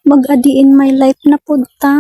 Mag-adi in my life na pud ta.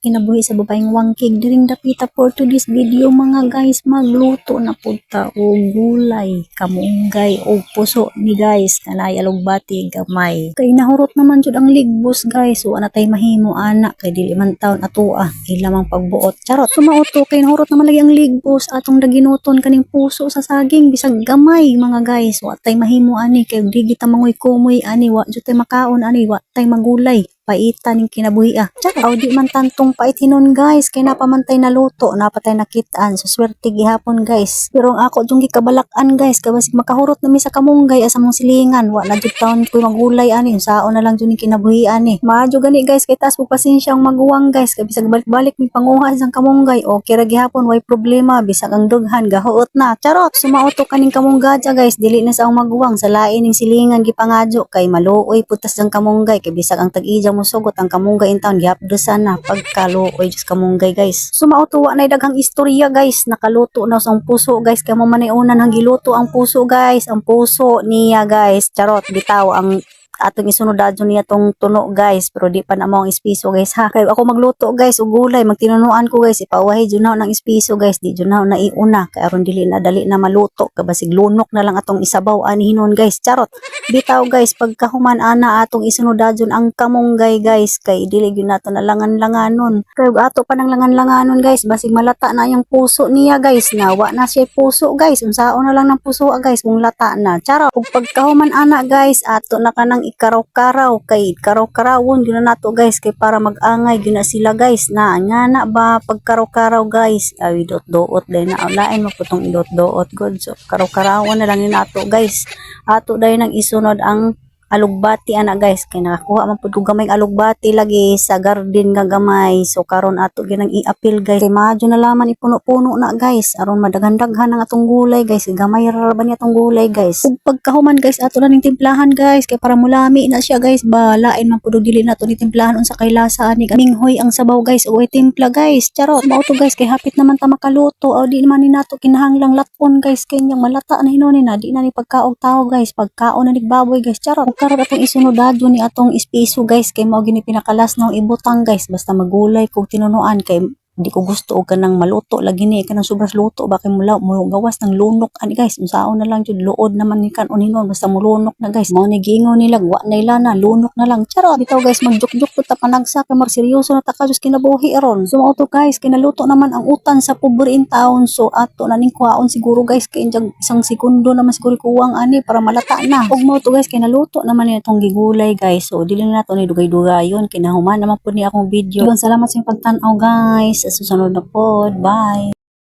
Kinabuhi sa babaeng wangkig during dapita for today's video mga guys, magluto na pud ta og gulay, kamunggay o puso ni guys, kanay alugbati gamay. Kay nahurot naman jud ang ligbos guys, so ana tay mahimo ana kay dili man taon atoa, ila mang pagbuot. Charot, sumauto kay nahurot naman lagi ang ligbos atong daginuton kaning puso sa saging bisag gamay mga guys. Wa tay mahimo ani kay dili ta mangoy kumoy ani, wa jud tay makaon ani, wa tay magulay paita ning kinabuhi Aw di man tantong pait hinon guys, kay napamantay na luto, napatay nakitaan, so swerte gihapon guys. Pero ang ako jung gikabalakan guys, kay basig makahurot na mi sa kamunggay asa mong silingan, wa na jud taon ko magulay ani, saon na lang jud ning kinabuhi ani. Maayo gani guys, kay taas po pasensya ang maguwang guys, kay bisag balik-balik mi panguha sang kamunggay, okay ra gihapon, way problema, bisag ang dughan gahuot na. Charot, sumauto kaning kamunggadya guys, dili na sa ang maguwang, sa lain ning silingan gipangadyo, kay maluoy putas sang kamunggay, kay bisag ang tag-ija musugot ang kamunggay in town gihapdusan na pagkaluoy just kamunggay guys. Sumautuwa na daghang istorya guys, nakaluto na sa puso guys, kay mo man unan ang giluto ang puso guys, ang puso niya guys. Charot, bitaw ang atong isunod adto niya tong tuno guys, pero di pa na mo ang espiso guys ha. Kay ako magluto guys og gulay, magtinunuan ko guys, ipawahay jud na ng espiso guys, di jud na iuna kay aron dili na dali na maluto, kay basig lunok na lang atong isabaw ani hinon guys. Charot, bitaw guys, pagkahuman ana atong isunod adto ang kamunggay guys, kay dili gyud nato na langan-langanon. Kay ato pa nang langan-langanon guys, basig malata na yung puso niya guys, nawa na siya puso guys, unsaon na lang ng puso guys kung lata na. Charot, ug pagkahuman ana guys, ato na kanang ikaraw-karaw, kay karaw-karawon gyud na nato guys, kay para mag-angay gyud na sila guys, na nga na ba pagkaraw-karaw guys, ay dot-doot day na lain maputong idot-doot good. So karaw-karawon na lang ni nato guys. Ato day nang isunod ang alugbati ana guys, kay nakakuha man pud ko gamay alugbati lagi sa garden nga gamay, so karon ato ginang i-apil guys, kay madyo na laman ipuno-puno na guys, aron madaghan-daghan ang atong gulay guys, gamay ra ba ni atong gulay guys. Ug pagkahuman guys, ato na ning timplahan guys, kay para mulami na siya guys, balain man pud dili nato ni timplahan unsa kay lasa ani minghoy ang sabaw guys, uy timpla guys. Charot, mao to guys, kay hapit naman ta makaluto, aw di naman ni nato kinahanglang laton guys, kay nyang malata na hinon na di na ni pagkaog tao guys, pagkaon na ni baboy guys. Charot, karon atong isunodadyo ni atong espiso guys, kay mao gini pinakalas no ibutang guys, basta magulay kog tinunuan, kay di ko gusto og kanang maluto lagi ni kanang sobras luto ba, kay mula mo gawas ng lunok ani guys, unsaon na lang jud luod naman ni kanon hinon, basta mulunok na guys, mao ni giingon nila wa na ilana lunok na lang. Charot, bitaw guys, magjuk-juk ta panagsa, kay magseryoso na ta ka just kinabuhi aron. So mao to guys, kinaluto naman ang utan sa pobre in town, so ato na ning kuhaon siguro guys, kay isang segundo naman siguro kuwang ani para malata na. Ug mao to guys, kinaluto naman ni atong gigulay guys, so dili na nato ni dugay-dugayon, kinahuman naman pud ni akong video. Salamat sa inyong pagtan-aw guys, sa susunod na pod, bye.